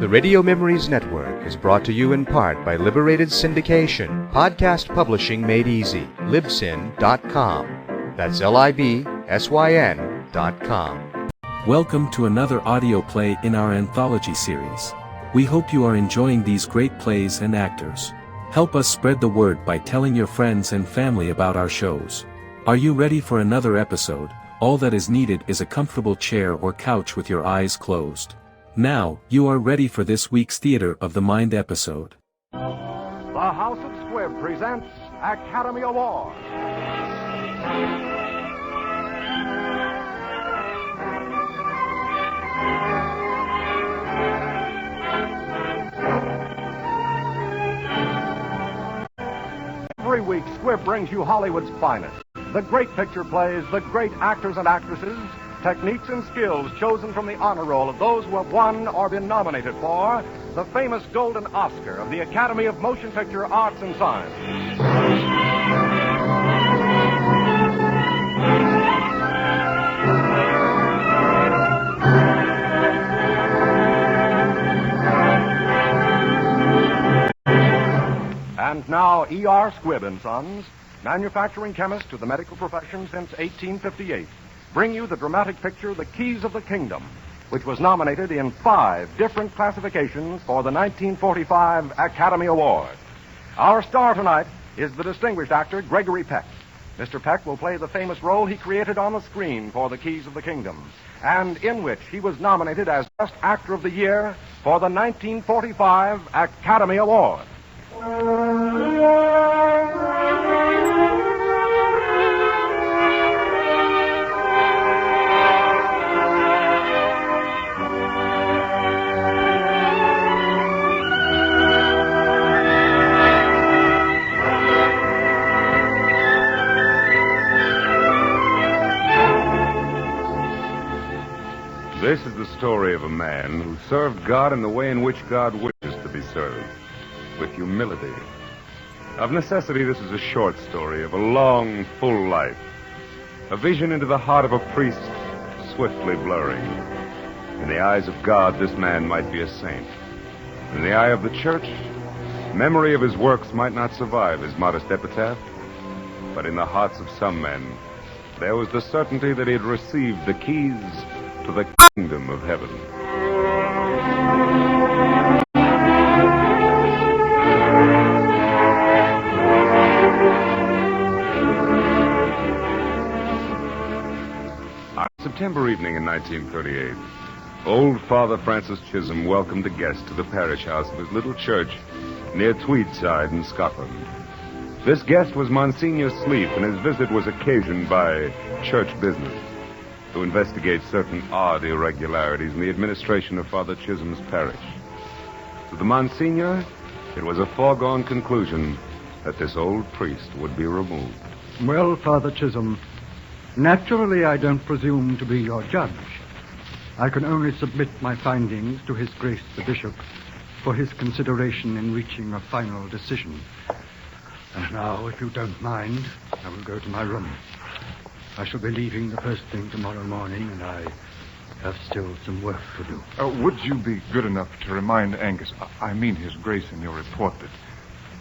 The Radio Memories Network is brought to you in part by Liberated Syndication, podcast publishing made easy, libsyn.com. That's libsyn.com. Welcome to another audio play in our anthology series. We hope you are enjoying these great plays and actors. Help us spread the word by telling your friends and family about our shows. Are you ready for another episode? All that is needed is a comfortable chair or couch with your eyes closed. Now, you are ready for this week's Theater of the Mind episode. The House of Squibb presents Academy Award. Every week, Squibb brings you Hollywood's finest. The great picture plays, the great actors and actresses, techniques and skills chosen from the honor roll of those who have won or been nominated for the famous Golden Oscar of the Academy of Motion Picture Arts and Science. And now, E.R. Squibb & Sons, manufacturing chemist to the medical profession since 1858, bring you the dramatic picture, The Keys of the Kingdom, which was nominated in 5 different classifications for the 1945 Academy Award. Our star tonight is the distinguished actor Gregory Peck. Mr. Peck will play the famous role he created on the screen for The Keys of the Kingdom, and in which he was nominated as Best Actor of the Year for the 1945 Academy Award. This is the story of a man who served God in the way in which God wishes to be served, with humility. Of necessity, this is a short story of a long, full life, a vision into the heart of a priest swiftly blurring. In the eyes of God, this man might be a saint. In the eye of the church, memory of his works might not survive his modest epitaph, but in the hearts of some men, there was the certainty that he had received the keys to the kingdom of heaven. On September evening in 1938, old Father Francis Chisholm welcomed a guest to the parish house of his little church near Tweedside in Scotland. This guest was Monsignor Sleep, and his visit was occasioned by church business to investigate certain odd irregularities in the administration of Father Chisholm's parish. To the Monsignor, it was a foregone conclusion that this old priest would be removed. Well, Father Chisholm, naturally I don't presume to be your judge. I can only submit my findings to His Grace the Bishop for his consideration in reaching a final decision. And now, if you don't mind, I will go to my room. I shall be leaving the first thing tomorrow morning, and I have still some work to do. Would you be good enough to remind Angus, I mean His Grace, in your report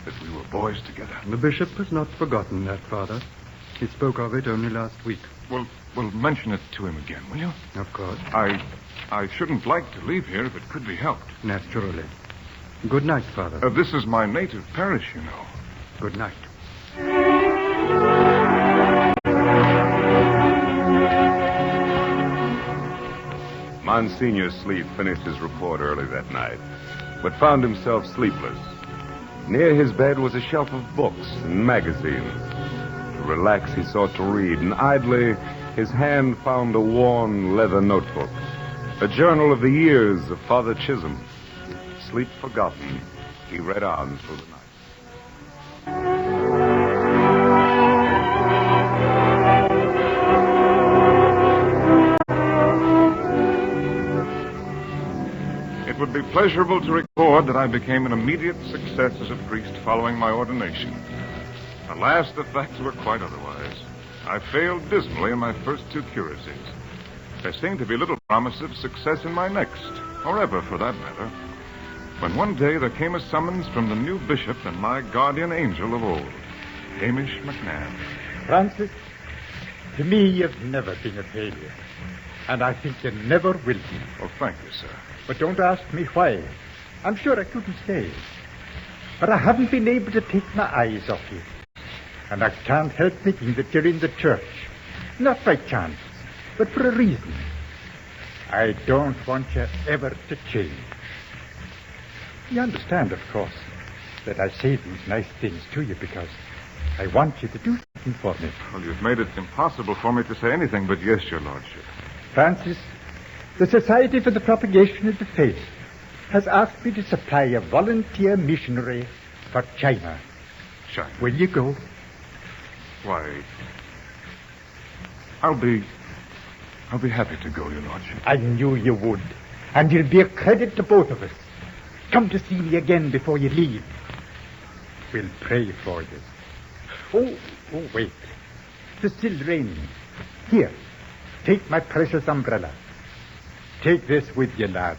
that we were boys together? The bishop has not forgotten that, Father. He spoke of it only last week. Well, mention it to him again, will you? Of course. I shouldn't like to leave here if it could be helped. Naturally. Good night, Father. This is my native parish, you know. Good night. Monsignor Sleep finished his report early that night, but found himself sleepless. Near his bed was a shelf of books and magazines. To relax, he sought to read, and idly his hand found a worn leather notebook, a journal of the years of Father Chisholm. Sleep forgotten, he read on through the night. It would be pleasurable to record that I became an immediate success as a priest following my ordination. Alas, the facts were quite otherwise. I failed dismally in my first 2 curacies. There seemed to be little promise of success in my next, or ever for that matter. when one day there came a summons from the new bishop and my guardian angel of old, Hamish McNabb. Francis, to me you've never been a failure. And I think you never will be. Oh, thank you, sir. But don't ask me why. I'm sure I couldn't say. But I haven't been able to take my eyes off you. And I can't help thinking that you're in the church. Not by chance, but for a reason. I don't want you ever to change. You understand, of course, that I say these nice things to you because I want you to do something for me. Well, you've made it impossible for me to say anything but yes, your lordship. Francis, the Society for the Propagation of the Faith has asked me to supply a volunteer missionary for China. China? Will you go? Why, I'll be happy to go, your lordship. I knew you would. And you'll be a credit to both of us. Come to see me again before you leave. We'll pray for you. Oh, wait. It's still raining. Here, take my precious umbrella. Take this with you, lad.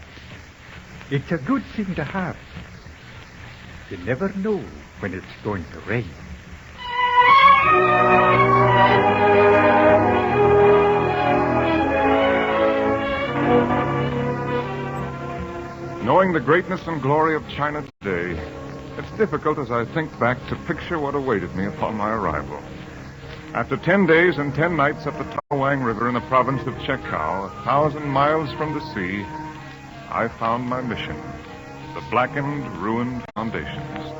It's a good thing to have. You never know when it's going to rain. Knowing the greatness and glory of China today, it's difficult as I think back to picture what awaited me upon my arrival. After 10 days and 10 nights up the Tawang River in the province of Chekau, 1,000 miles from the sea, I found my mission, the blackened, ruined foundations.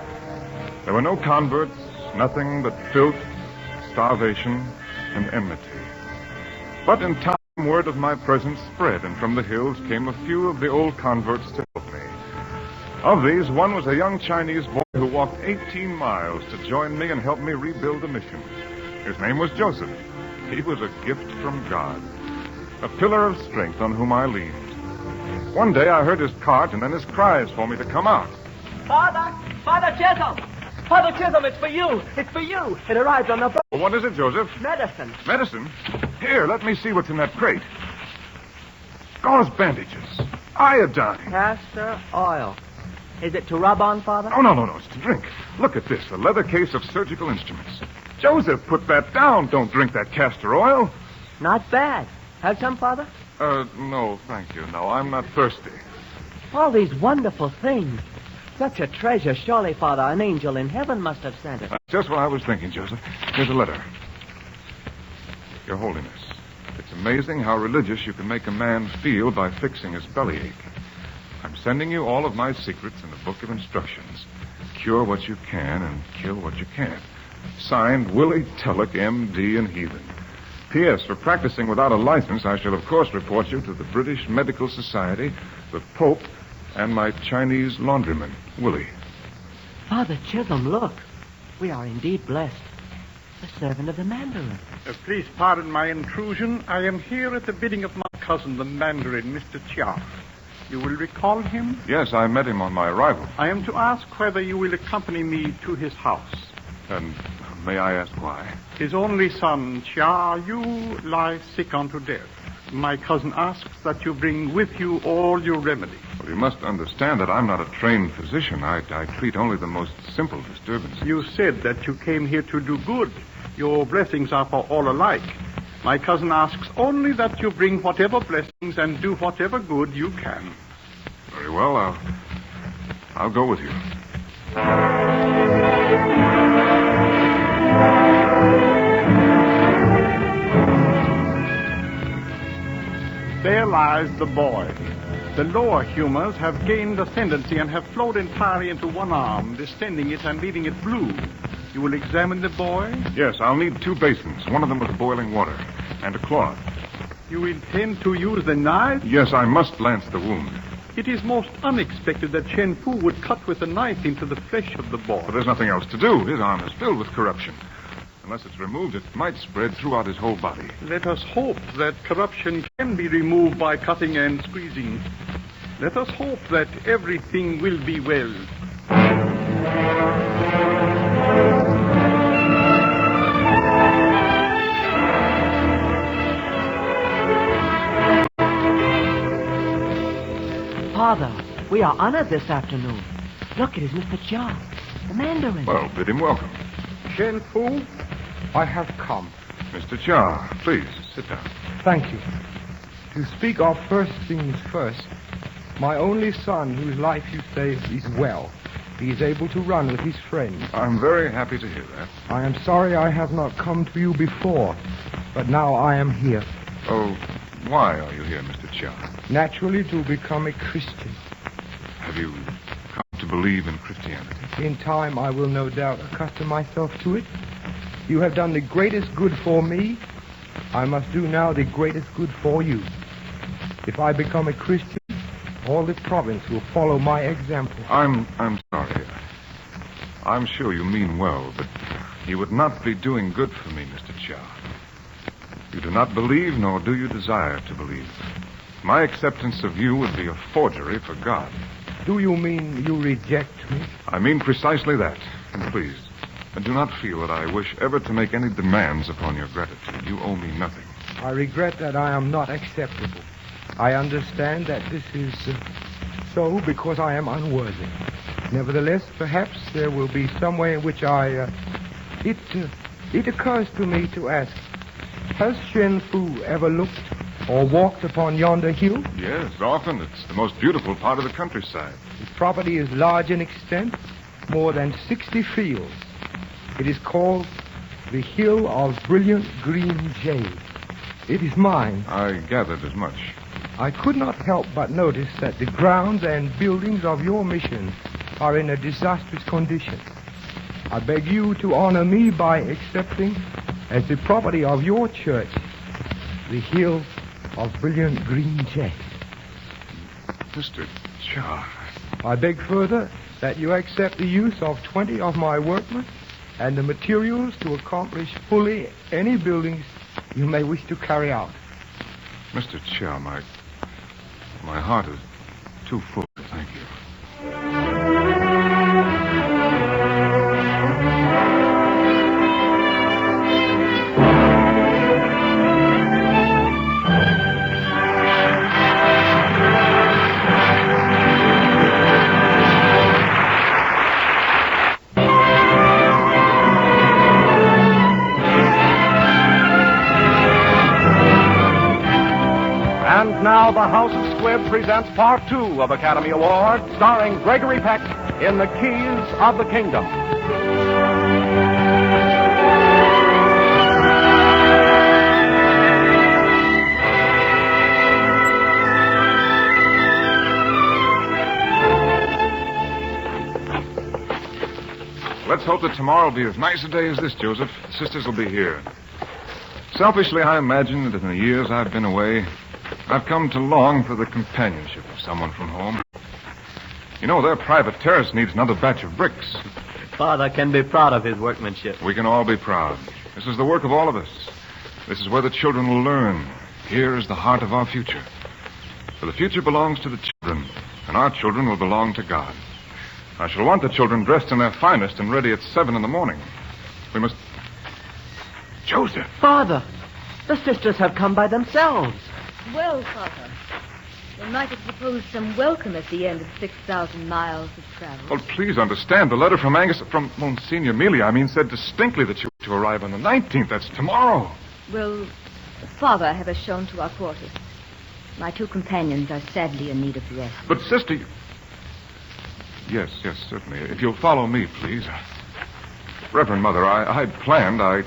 There were no converts, nothing but filth, starvation, and enmity. But in time, word of my presence spread, and from the hills came a few of the old converts to help me. Of these, one was a young Chinese boy who walked 18 miles to join me and help me rebuild the mission. His name was Joseph. He was a gift from God, a pillar of strength on whom I leaned. One day I heard his cart and then his cries for me to come out. Father Chisholm! Father Chisholm, it's for you! It's for you! It arrived on the boat. Well, what is it, Joseph? Medicine. Medicine? Here, let me see what's in that crate. Gauze bandages. Iodine. Castor oil. Is it to rub on, Father? Oh, no. It's to drink. Look at this, a leather case of surgical instruments. Joseph, put that down. Don't drink that castor oil. Not bad. Have some, Father? No, thank you. No, I'm not thirsty. All these wonderful things. Such a treasure. Surely, Father, an angel in heaven must have sent it. That's just what I was thinking, Joseph. Here's a letter. Your Holiness, it's amazing how religious you can make a man feel by fixing his bellyache. I'm sending you all of my secrets in a book of instructions. Cure what you can and kill what you can't. Signed, Willie Tulloch, M.D. and Heathen. P.S. For practicing without a license, I shall, of course, report you to the British Medical Society, the Pope, and my Chinese laundryman, Willie. Father Chisholm, look. We are indeed blessed. The servant of the Mandarin. Please pardon my intrusion. I am here at the bidding of my cousin, the Mandarin, Mr. Chia. You will recall him? Yes, I met him on my arrival. I am to ask whether you will accompany me to his house. And may I ask why? His only son, Chia, you lie sick unto death. My cousin asks that you bring with you all your remedies. Well, you must understand that I'm not a trained physician. I treat only the most simple disturbances. You said that you came here to do good. Your blessings are for all alike. My cousin asks only that you bring whatever blessings and do whatever good you can. Very well, I'll go with you. There lies the boy. The lower humors have gained ascendancy and have flowed entirely into one arm, distending it and leaving it blue. You will examine the boy? Yes, I'll need 2 basins, one of them with boiling water, and a cloth. You intend to use the knife? Yes, I must lance the wound. It is most unexpected that Chen Fu would cut with a knife into the flesh of the boy. But there's nothing else to do. His arm is filled with corruption. Unless it's removed, it might spread throughout his whole body. Let us hope that corruption can be removed by cutting and squeezing. Let us hope that everything will be well. Father, We are honored this afternoon. Look, it is Mr. Chia, the Mandarin. Well, bid him welcome. Shen Fu, I have come. Mr. Chia, please, sit down. Thank you. To speak of first things first, my only son, whose life you saved, is well. He is able to run with his friends. I'm very happy to hear that. I am sorry I have not come to you before, but now I am here. Oh, why are you here, Mr. Chia? Naturally, to become a Christian. Have you come to believe in Christianity? In time, I will no doubt accustom myself to it. You have done the greatest good for me. I must do now the greatest good for you. If I become a Christian, all the province will follow my example. I'm sorry. I'm sure you mean well, but you would not be doing good for me, Mr. Chia. You do not believe, nor do you desire to believe. My acceptance of you would be a forgery for God. Do you mean you reject me? I mean precisely that. And please, do not feel that I wish ever to make any demands upon your gratitude. You owe me nothing. I regret that I am not acceptable. I understand that this is so because I am unworthy. Nevertheless, perhaps there will be some way in which it occurs to me to ask, has Shen Fu ever looked or walked upon yonder hill? Yes, often. It's the most beautiful part of the countryside. The property is large in extent, more than 60 fields. It is called the Hill of Brilliant Green Jade. It is mine. I gathered as much. I could not help but notice that the grounds and buildings of your mission are in a disastrous condition. I beg you to honor me by accepting as the property of your church the Hill of Brilliant Green Jade. Mr. Chia. I beg further that you accept the use of 20 of my workmen and the materials to accomplish fully any buildings you may wish to carry out. Mr. Chia, my heart is too full. Thank you. And now the House of Squibb presents Part 2 of Academy Award, starring Gregory Peck in The Keys of the Kingdom. Let's hope that tomorrow will be as nice a day as this, Joseph. The sisters will be here. Selfishly, I imagine that in the years I've been away, I've come to long for the companionship of someone from home. You know, their private terrace needs another batch of bricks. Father can be proud of his workmanship. We can all be proud. This is the work of all of us. This is where the children will learn. Here is the heart of our future. For the future belongs to the children, and our children will belong to God. I shall want the children dressed in their finest and ready at 7 in the morning. We must... Joseph! Father, the sisters have come by themselves. Well, Father, they might have proposed some welcome at the end of 6,000 miles of travel. Well, please understand, the letter from Monsignor Mealy, said distinctly that you were to arrive on the 19th. That's tomorrow. Will Father have us shown to our quarters? My two companions are sadly in need of rest. But, sister... Yes, certainly. If you'll follow me, please. Reverend Mother, I'd planned, I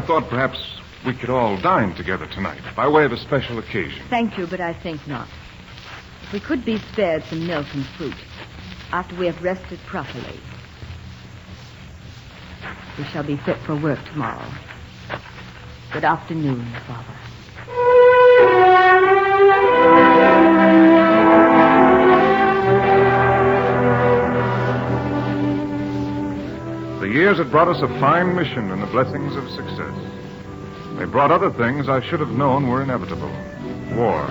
thought perhaps we could all dine together tonight, by way of a special occasion. Thank you, but I think not. If we could be spared some milk and fruit, after we have rested properly, we shall be fit for work tomorrow. Good afternoon, Father. The years had brought us a fine mission and the blessings of success. They brought other things I should have known were inevitable. War.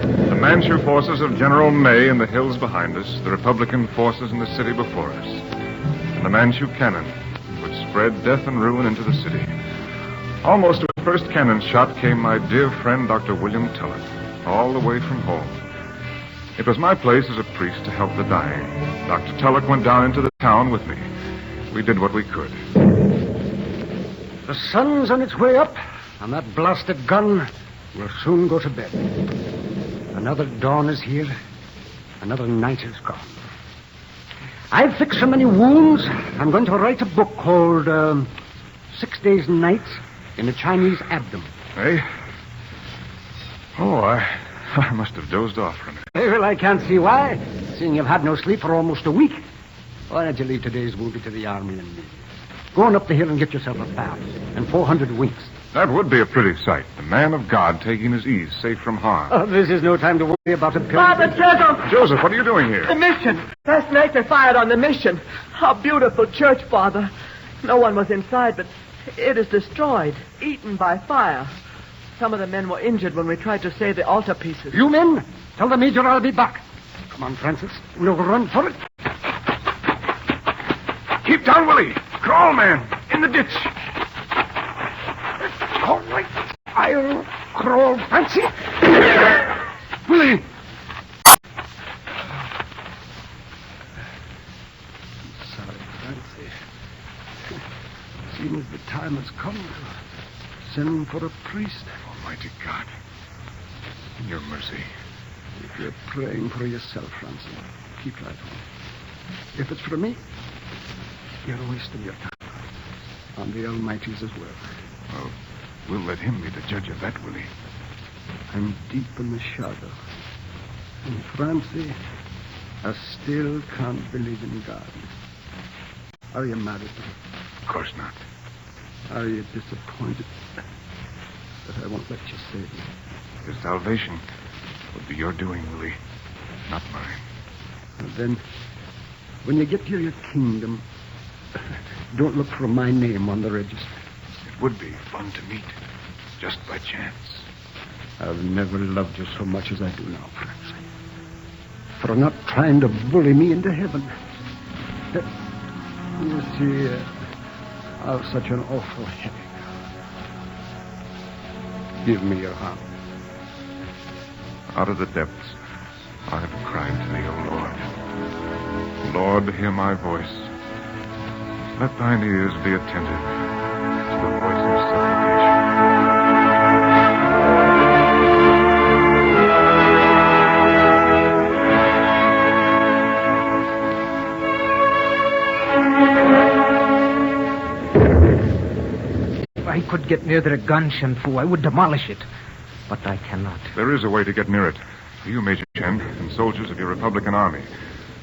The Manchu forces of General May in the hills behind us, the Republican forces in the city before us, and the Manchu cannon, which spread death and ruin into the city. Almost with the first cannon shot came my dear friend, Dr. William Tullett, all the way from home. It was my place as a priest to help the dying. Dr. Tulloch went down into the town with me. We did what we could. The sun's on its way up, and that blasted gun will soon go to bed. Another dawn is here. Another night is gone. I've fixed so many wounds, I'm going to write a book called 6 Days and Nights in the Chinese Abdomen. Hey? Oh, I must have dozed off for a minute. Well, I can't see why, seeing you've had no sleep for almost a week. Why don't you leave today's wounded to the army and me? Go on up the hill and get yourself a bath and 400 winks. That would be a pretty sight. The man of God taking his ease, safe from harm. Oh, this is no time to worry about a pill. Father Joseph! Joseph, what are you doing here? The mission. Last night they fired on the mission. Our beautiful church, Father. No one was inside, but it is destroyed, eaten by fire. Some of the men were injured when we tried to save the altarpieces. You men, tell the Major I'll be back. Come on, Francis. We'll run for it. Keep down, Willie. Crawl, man. In the ditch. All right. I'll crawl, Fancy. Willie. Sorry, Fancy. Seems the time has come to send for a priest. Almighty God. In your mercy. If you're praying for yourself, Francis, keep right on. If it's for me, you're wasting your time. On the Almighty's as well. Well, we'll let him be the judge of that, Willie. I'm deep in the shadow. And Francie, I still can't believe in God. Are you mad at me? Of course not. Are you disappointed that I won't let you save me? Your salvation would be your doing, Willie, not mine. And then, when you get to your kingdom, don't look for my name on the register. It would be fun to meet, just by chance. I've never loved you so much as I do now, Francie. For not trying to bully me into heaven. You see, I've such an awful headache. Give me your hand. Out of the depths, I have cried to thee, O Lord. Lord, hear my voice. Let thine ears be attentive to the voice of supplication. If I could get near the gun, Shen Fu, I would demolish it. But I cannot. There is a way to get near it. For you, Major Chen, and soldiers of your Republican Army.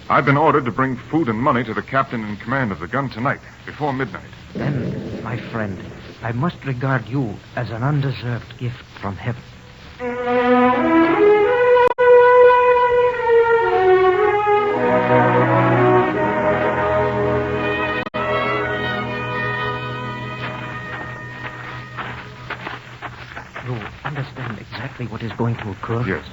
I've been ordered to bring food and money to the captain in command of the gun tonight, before midnight. Then, my friend, I must regard you as an undeserved gift from heaven. You understand exactly what is going to occur? Yes.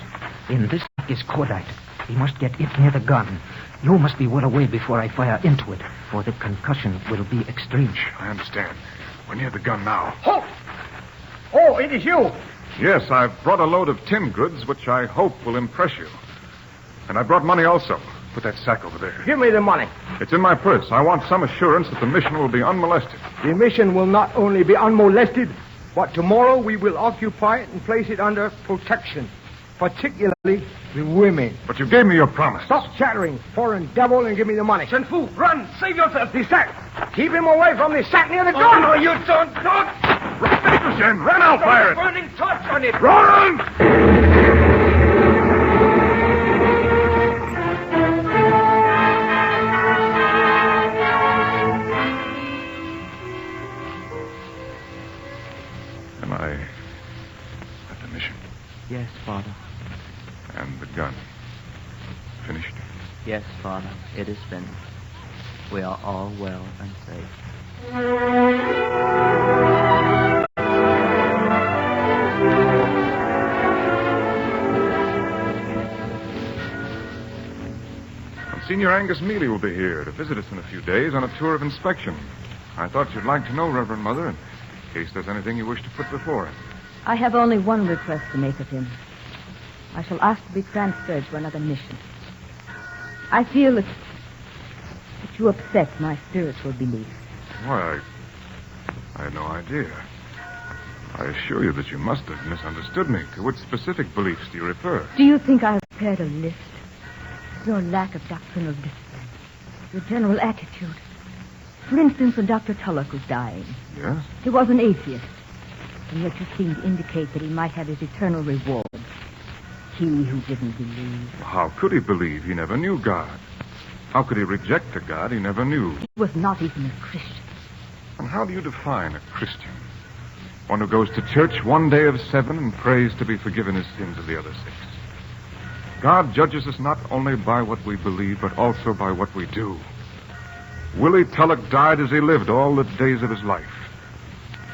In this is cordite. We must get it near the gun. You must be well away before I fire into it, for the concussion will be extreme. I understand. We're near the gun now. Halt! Oh, it is you. Yes, I've brought a load of tin goods, which I hope will impress you. And I brought money also. Put that sack over there. Give me the money. It's in my purse. I want some assurance that the mission will be unmolested. The mission will not only be unmolested, but tomorrow we will occupy it and place it under protection. Particularly the women. But you gave me your promise. Stop chattering, foreign devil, and give me the money. Shen Fu, run! Save yourself! The sack! Keep him away from the sack near the gun! No, you don't! Major Chen, run out, fire it! Burning torch on it! Run! Am I at the mission? Yes, Father. And the gun finished? Yes, Father. It is finished. We are all well and safe. Senior Angus Mealy will be here to visit us in a few days on a tour of inspection. I thought you'd like to know, Reverend Mother, in case there's anything you wish to put before him. I have only one request to make of him. I shall ask to be transferred to another mission. I feel that you upset my spiritual beliefs. Why, I had no idea. I assure you that you must have misunderstood me. To which specific beliefs do you refer? Do you think I have prepared a list? Your lack of doctrinal discipline, your general attitude. For instance, when Dr. Tulloch was dying. Yes? He was an atheist, and yet you seem to indicate that he might have his eternal reward. He who didn't believe. How could he believe? He never knew God. How could he reject a God he never knew? He was not even a Christian. And how do you define a Christian? One who goes to church one day of 7 and prays to be forgiven his sins of the other 6. God judges us not only by what we believe, but also by what we do. Willie Tulloch died as he lived all the days of his life,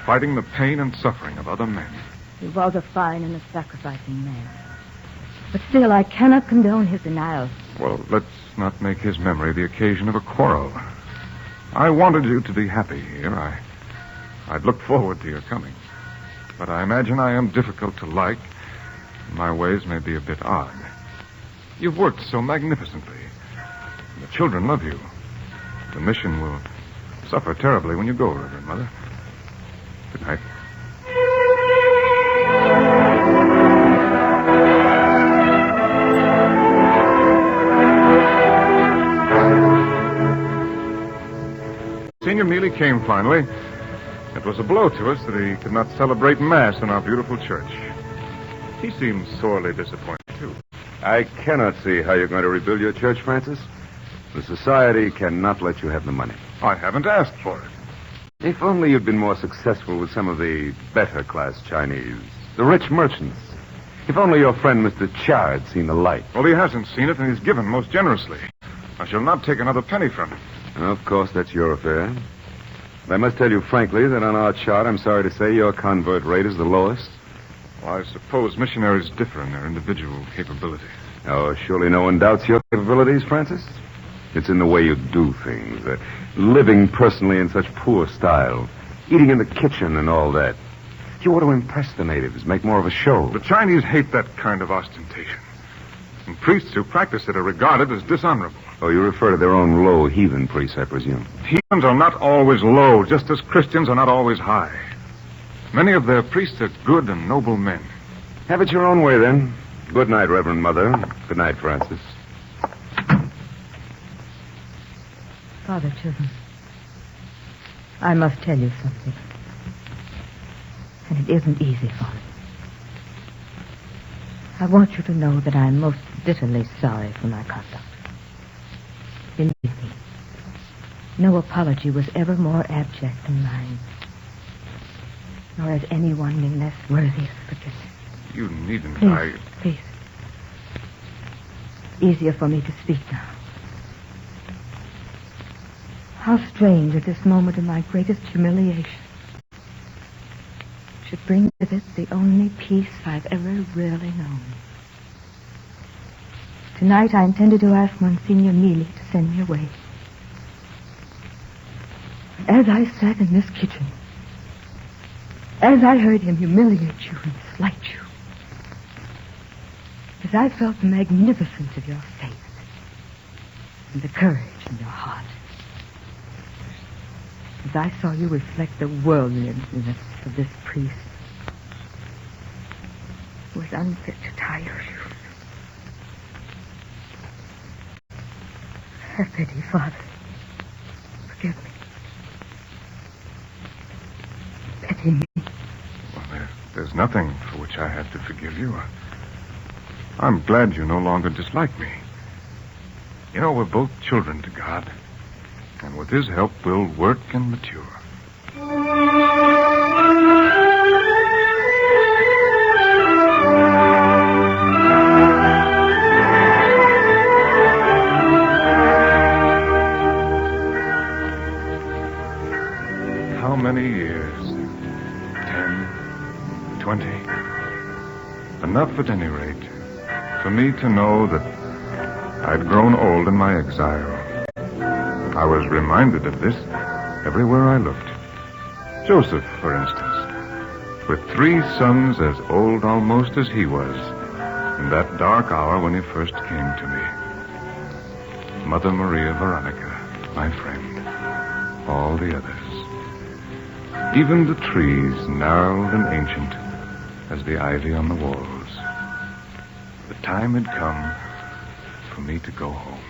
fighting the pain and suffering of other men. He was a fine and a sacrificing man. But still, I cannot condone his denial. Well, let's not make his memory the occasion of a quarrel. I wanted you to be happy here. I'd looked forward to your coming. But I imagine I am difficult to like. My ways may be a bit odd. You've worked so magnificently. The children love you. The mission will suffer terribly when you go, Reverend Mother. Good night. Senior Mealy came finally. It was a blow to us that he could not celebrate Mass in our beautiful church. He seemed sorely disappointed, too. I cannot see how you're going to rebuild your church, Francis. The society cannot let you have the money. I haven't asked for it. If only you'd been more successful with some of the better class Chinese, the rich merchants. If only your friend Mr. Chia had seen the light. Well, he hasn't seen it, and he's given most generously. I shall not take another penny from him. Of course, that's your affair. But I must tell you frankly that on our chart, I'm sorry to say, your convert rate is the lowest. Well, I suppose missionaries differ in their individual capabilities. Oh, surely no one doubts your capabilities, Francis. It's in the way you do things. Living personally in such poor style. Eating in the kitchen and all that. You ought to impress the natives, make more of a show. The Chinese hate that kind of ostentation. And priests who practice it are regarded as dishonorable. Oh, you refer to their own low heathen priests, I presume. Heathens are not always low, just as Christians are not always high. Many of their priests are good and noble men. Have it your own way, then. Good night, Reverend Mother. Good night, Francis. Father Chisholm, I must tell you something. And it isn't easy for me. I want you to know that I'm most bitterly sorry for my conduct. Believe me, no apology was ever more abject than mine. Nor has anyone been less worthy of forgiveness. You needn't. Please. Easier for me to speak now. How strange at this moment of my greatest humiliation should bring with it the only peace I've ever really known. Tonight I intended to ask Monsignor Mealy to send me away. As I sat in this kitchen, as I heard him humiliate you and slight you, as I felt the magnificence of your faith and the courage in your heart, as I saw you reflect the worldliness of this priest who was unfit to tie your shoes. Have pity, Father. Forgive me. Pity me. Well, there's nothing for which I have to forgive you. I'm glad you no longer dislike me. You know, we're both children to God. And with his help, we'll work and mature. How many years? 10, 20. Enough at any rate for me to know that I'd grown old in my exile. I was reminded of this everywhere I looked. Joseph, for instance, with 3 sons as old almost as he was, and that dark hour when he first came to me. Mother Maria Veronica, my friend. All the others. Even the trees, gnarled and ancient as the ivy on the walls. The time had come for me to go home.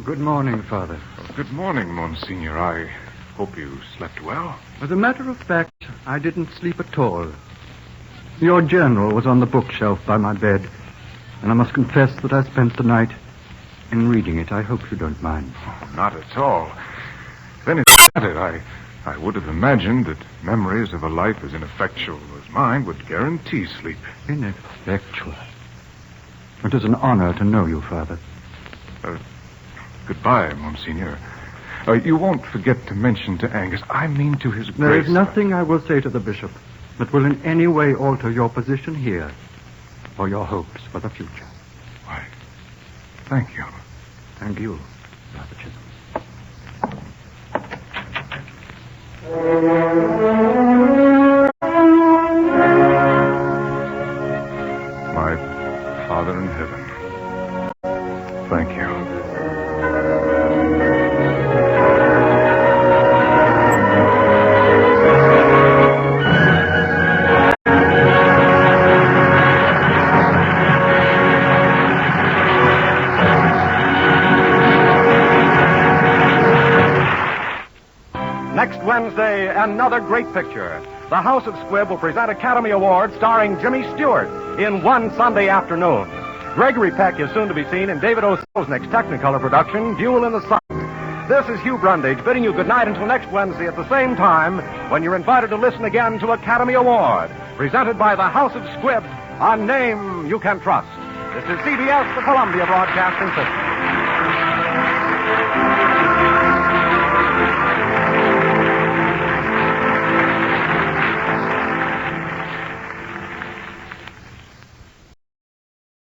Good morning, Father. Good morning, Monsignor. I hope you slept well. As a matter of fact, I didn't sleep at all. Your journal was on the bookshelf by my bed, and I must confess that I spent the night in reading it. I hope you don't mind. Oh, not at all. Then it I would have imagined that memories of a life as ineffectual as mine would guarantee sleep. Ineffectual? It is an honor to know you, Father. Goodbye, Monsignor. You won't forget to mention to Angus, I mean to his grace. There is nothing I will say to the bishop that will in any way alter your position here or your hopes for the future. Why, thank you. Thank you, Father Chisholm. My Father in heaven, thank you. Next Wednesday, another great picture. The House of Squibb will present Academy Award starring Jimmy Stewart in One Sunday Afternoon. Gregory Peck is soon to be seen in David O. Selznick's Technicolor production, Duel in the Sun. This is Hugh Brundage bidding you good night until next Wednesday at the same time when you're invited to listen again to Academy Award, presented by the House of Squibb, a name you can trust. This is CBS, the Columbia Broadcasting System.